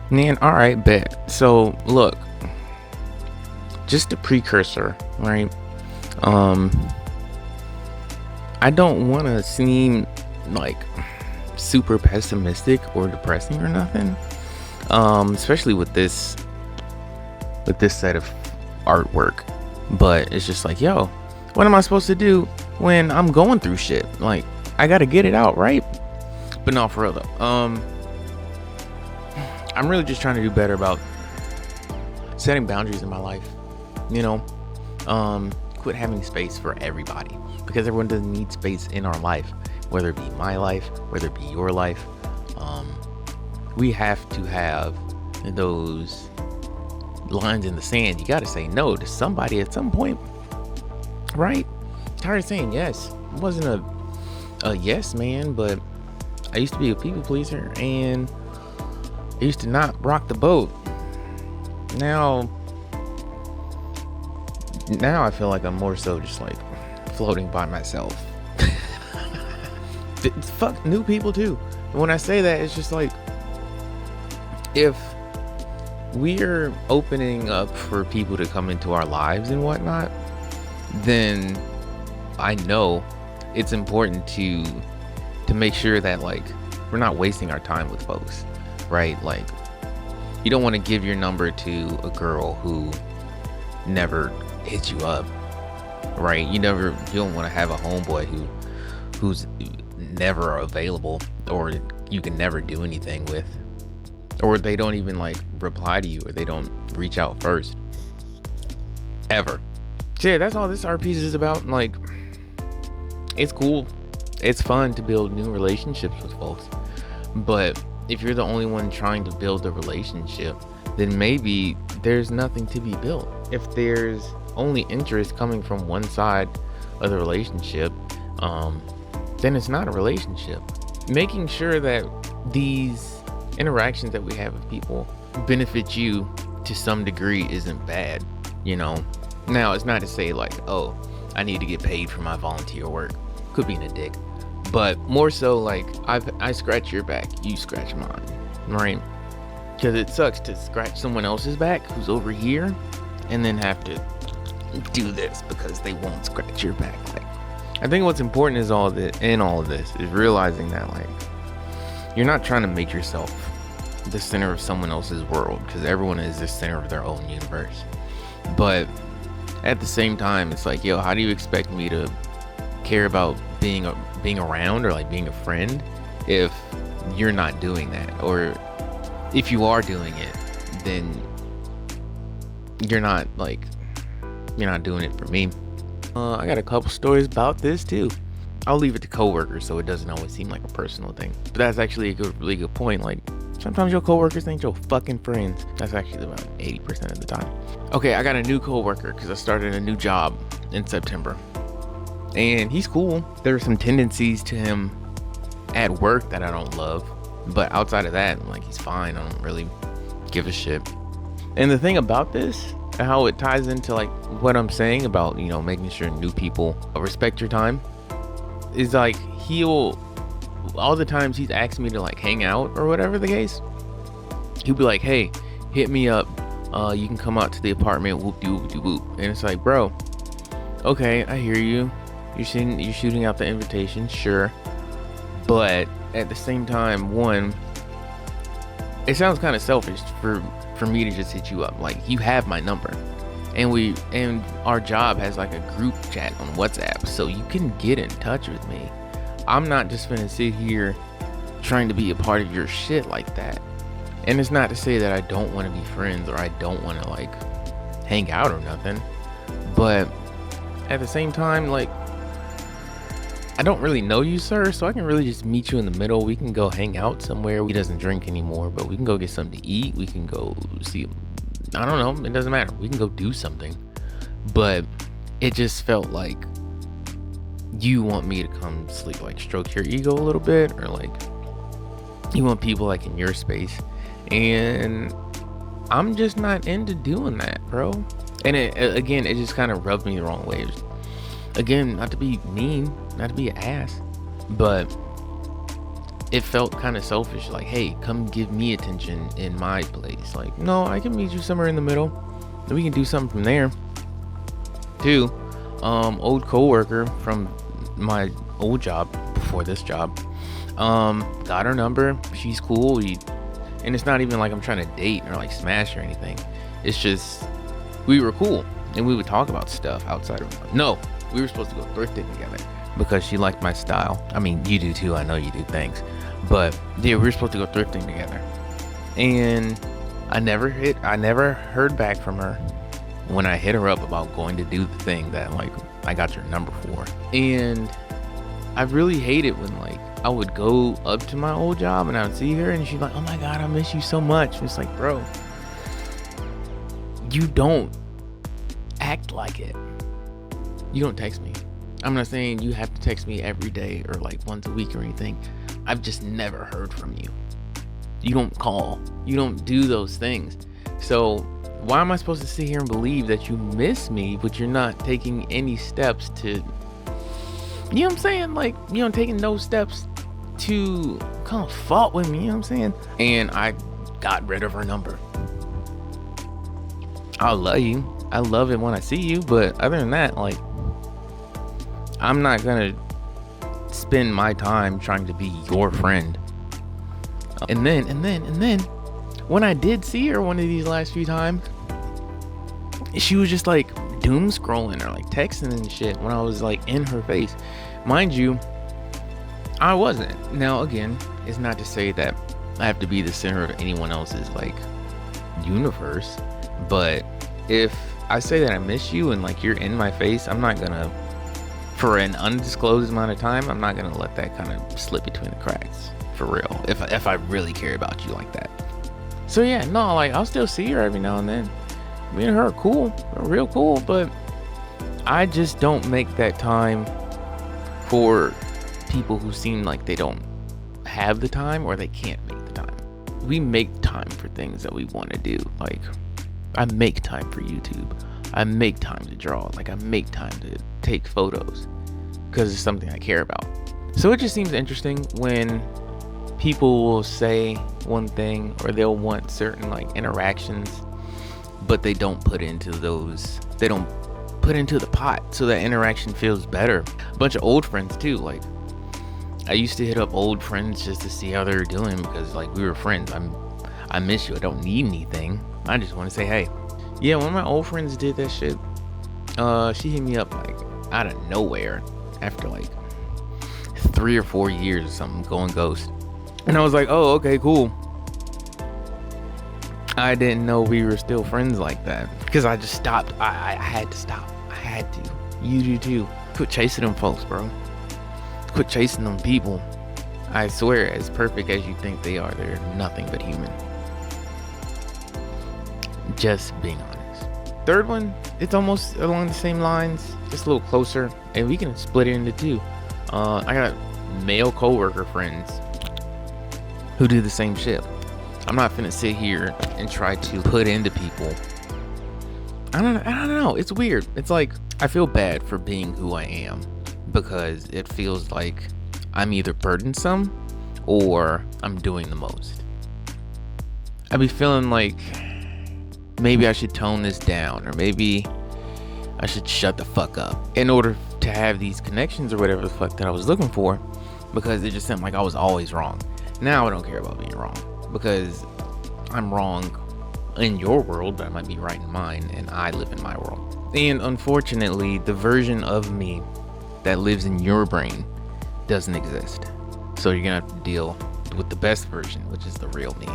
Man, all right, bet. So look, just a precursor, right? Um, I don't want to seem like super pessimistic or depressing or nothing. Especially with this set of artwork. But it's just like, yo, what am I supposed to do when I'm going through shit? Like, I gotta get it out, right? But no, for real though. I'm really just trying to do better about setting boundaries in my life. You know, quit having space for everybody because everyone doesn't need space in our life, whether it be my life, whether it be your life. Um, we have to have those lines in the sand. You got to say no to somebody at some point, right? Tired of saying yes. I wasn't a yes man, but I used to be a people pleaser and I used to not rock the boat. Now I feel like I'm more so just like floating by myself. Fuck new people too. And when I say that, it's just like if we're opening up for people to come into our lives and whatnot, then I know it's important to make sure that like we're not wasting our time with folks, right? Like you don't want to give your number to a girl who never hits you up, right? You don't want to have a homeboy who's never available or you can never do anything with, or they don't even like reply to you, or they don't reach out first ever. So yeah, that's all this art piece is about. Like, it's cool, it's fun to build new relationships with folks, but if you're the only one trying to build a relationship, then maybe there's nothing to be built. If there's only interest coming from one side of the relationship, then it's not a relationship. Making sure that these interactions that we have with people benefit you to some degree isn't bad, you know. Now, it's not to say like, oh, I need to get paid for my volunteer work. Could be in a dick, but more so like I scratch your back, you scratch mine, right? Because it sucks to scratch someone else's back who's over here and then have to do this because they won't scratch your back. Like, I think what's important is all of this is realizing that like you're not trying to make yourself the center of someone else's world, because everyone is the center of their own universe. But at the same time, it's like, yo, how do you expect me to care about being around or like being a friend if you're not doing that? Or if you are doing it, then you're not doing it for me. I got a couple stories about this too. I'll leave it to coworkers so it doesn't always seem like a personal thing. But that's actually a really good point. Like, sometimes your coworkers ain't your fucking friends. That's actually about 80% of the time. Okay, I got a new coworker because I started a new job in September. And he's cool. There are some tendencies to him at work that I don't love. But outside of that, like, he's fine. I don't really give a shit. And the thing about this, how it ties into like what I'm saying about, you know, making sure new people respect your time, is like all the times he's asked me to like hang out or whatever the case, he'll be like, hey, hit me up, you can come out to the apartment, whoop de whoop de whoop. And it's like, bro, okay, I hear you, you're shooting out the invitation, sure, but at the same time, one, it sounds kind of selfish for me to just hit you up. Like, you have my number, and our job has like a group chat on WhatsApp, so you can get in touch with me. I'm not just gonna sit here trying to be a part of your shit like that. And it's not to say that I don't want to be friends or I don't want to like hang out or nothing, but at the same time, like, I don't really know you, sir, so I can really just meet you in the middle. We can go hang out somewhere. He doesn't drink anymore, but we can go get something to eat. We can go see, I don't know, it doesn't matter. We can go do something. But it just felt like you want me to come sleep, like stroke your ego a little bit, or like you want people like in your space. And I'm just not into doing that, bro. And it just kind of rubbed me the wrong way. Again, not to be mean, not to be an ass, but it felt kind of selfish. Like, hey, come give me attention in my place. Like, no, I can meet you somewhere in the middle. Then we can do something from there. Two, old coworker from my old job before this job, got her number. She's cool. And it's not even like I'm trying to date or like smash or anything. It's just we were cool and we would talk about stuff outside of. No, we were supposed to go thrifting together because she liked my style. I mean, you do too. I know you do. Thanks. But yeah, we were supposed to go thrifting together, and I never heard back from her when I hit her up about going to do the thing that like I got your number for. And I really hate it when like I would go up to my old job and I would see her and she's like, oh my God, I miss you so much. And it's like, bro, you don't act like it. You don't text me. I'm not saying you have to text me every day or like once a week or anything. I've just never heard from you. You don't call. You don't do those things. So why am I supposed to sit here and believe that you miss me, but you're not taking any steps to, you know what I'm saying? Like, you know, taking no steps to kind of fault with me, you know what I'm saying? And I got rid of her number. I love you. I love it when I see you, but other than that, like, I'm not gonna spend my time trying to be your friend. And then when I did see her one of these last few times, she was just like doom scrolling or like texting and shit when I was like in her face. Mind you, I wasn't. Now again, it's not to say that I have to be the center of anyone else's like universe, but if I say that I miss you and like you're in my face, I'm not gonna, for an undisclosed amount of time, I'm not gonna let that kind of slip between the cracks, for real, if I really care about you like that. So yeah, no, like I'll still see her every now and then. Me and her are cool, we're real cool, but I just don't make that time for people who seem like they don't have the time or they can't make the time. We make time for things that we want to do. Like, I make time for YouTube. I make time to draw. Like, I make time to take photos because it's something I care about. So it just seems interesting when people will say one thing or they'll want certain like interactions, but they don't put into those, they don't put into the pot so that interaction feels better. A bunch of old friends too. Like, I used to hit up old friends just to see how they were doing because like we were friends. I miss you. I don't need anything. I just want to say hey. Yeah, one of my old friends did that shit. She hit me up like out of nowhere after like 3 or 4 years or something going ghost. And I was like, oh, okay, cool. I didn't know we were still friends like that because I just stopped. I had to stop. I had to. You do too. Quit chasing them folks, bro. Quit chasing them people. I swear, as perfect as you think they are, they're nothing but human. Just being honest. Third one, it's almost along the same lines, just a little closer, and we can split it into two. I got male coworker friends who do the same shit. I'm not finna sit here and try to put into people. I don't know. It's weird. It's like I feel bad for being who I am because it feels like I'm either burdensome or I'm doing the most. I be feeling like maybe I should tone this down or maybe I should shut the fuck up in order to have these connections or whatever the fuck that I was looking for, because it just seemed like I was always wrong. Now I don't care about being wrong because I'm wrong in your world, but I might be right in mine, and I live in my world. And unfortunately, the version of me that lives in your brain doesn't exist. So you're gonna have to deal with the best version, which is the real me.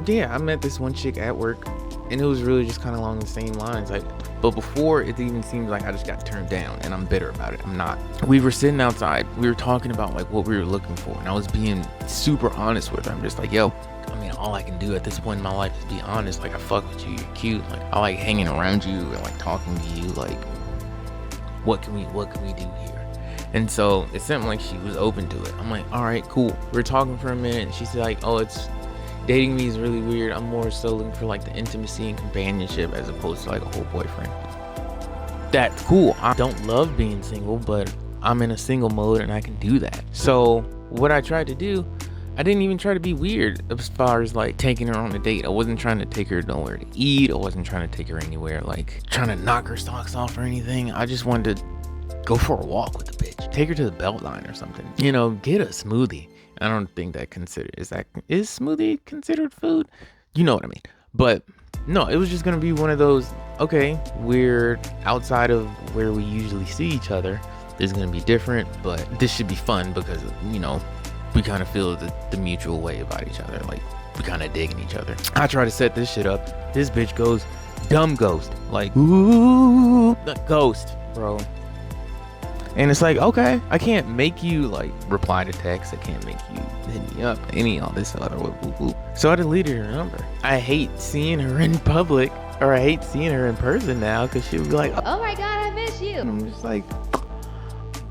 Yeah, I met this one chick at work, and it was really just kind of along the same lines. Like, but before it even seemed like I just got turned down, and I'm bitter about it. I'm not. We were sitting outside. We were talking about like what we were looking for, and I was being super honest with her. I'm just like, yo, I mean, all I can do at this point in my life is be honest. Like, I fuck with you. You're cute. Like, I like hanging around you and like talking to you. Like, what can we do here? And so it seemed like she was open to it. I'm like, all right, cool. We were talking for a minute, and she said like, oh, dating me is really weird. I'm more so looking for like the intimacy and companionship as opposed to like a whole boyfriend. That's cool. I don't love being single, but I'm in a single mode and I can do that. So what I tried to do, I didn't even try to be weird as far as like taking her on a date. I wasn't trying to take her nowhere to eat. I wasn't trying to take her anywhere like trying to knock her socks off or anything. I just wanted to go for a walk with the bitch. Take her to the Beltline or something. You know, get a smoothie. I don't think that is smoothie considered food? You know what I mean. But no, it was just gonna be one of those, okay, we're outside of where we usually see each other. This is gonna be different, but this should be fun because, you know, we kind of feel the mutual way about each other. Like, we kind of digging each other. I try to set this shit up. This bitch goes dumb ghost. Like, ooh, the ghost, bro. And it's like, okay, I can't make you like reply to text. I can't make you hit me up. All this other whoop, whoop, whoop. So I deleted her number. I hate seeing her in public, or I hate seeing her in person now because she'll be like, oh my God, I miss you. and I'm just like,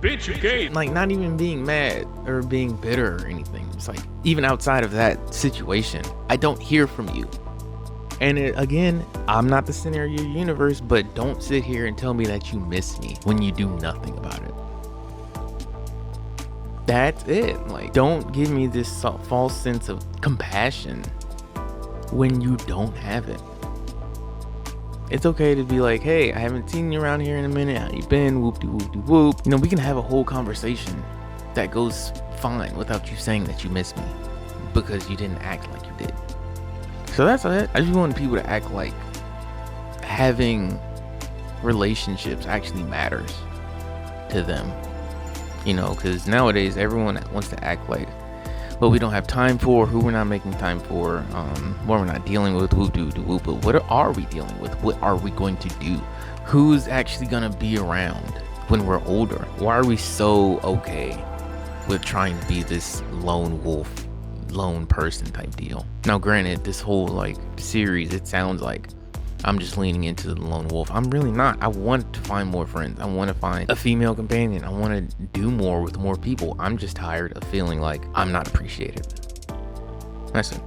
bitch, you gay. like, not even being mad or being bitter or anything. It's like, even outside of that situation, I don't hear from you. And again, I'm not the center of your universe, but don't sit here and tell me that you miss me when you do nothing about it. That's it. Like, don't give me this false sense of compassion when you don't have it. It's okay to be like, hey, I haven't seen you around here in a minute. How you been? Whoop-de-whoop-de-whoop. You know, we can have a whole conversation that goes fine without you saying that you miss me because you didn't act like you did. So that's it. I just want people to act like having relationships actually matters to them. You know, because nowadays everyone wants to act like what we don't have time for, who we're not making time for, what we're not dealing with, whoop. But what are we dealing with? What are we going to do? Who's actually going to be around when we're older? Why are we so okay with trying to be this lone wolf, lone person type deal? Now granted, this whole like series, it sounds like I'm just leaning into the lone wolf. I'm really not. I want to find more friends. I want to find a female companion. I want to do more with more people. I'm just tired of feeling like I'm not appreciated. That's it.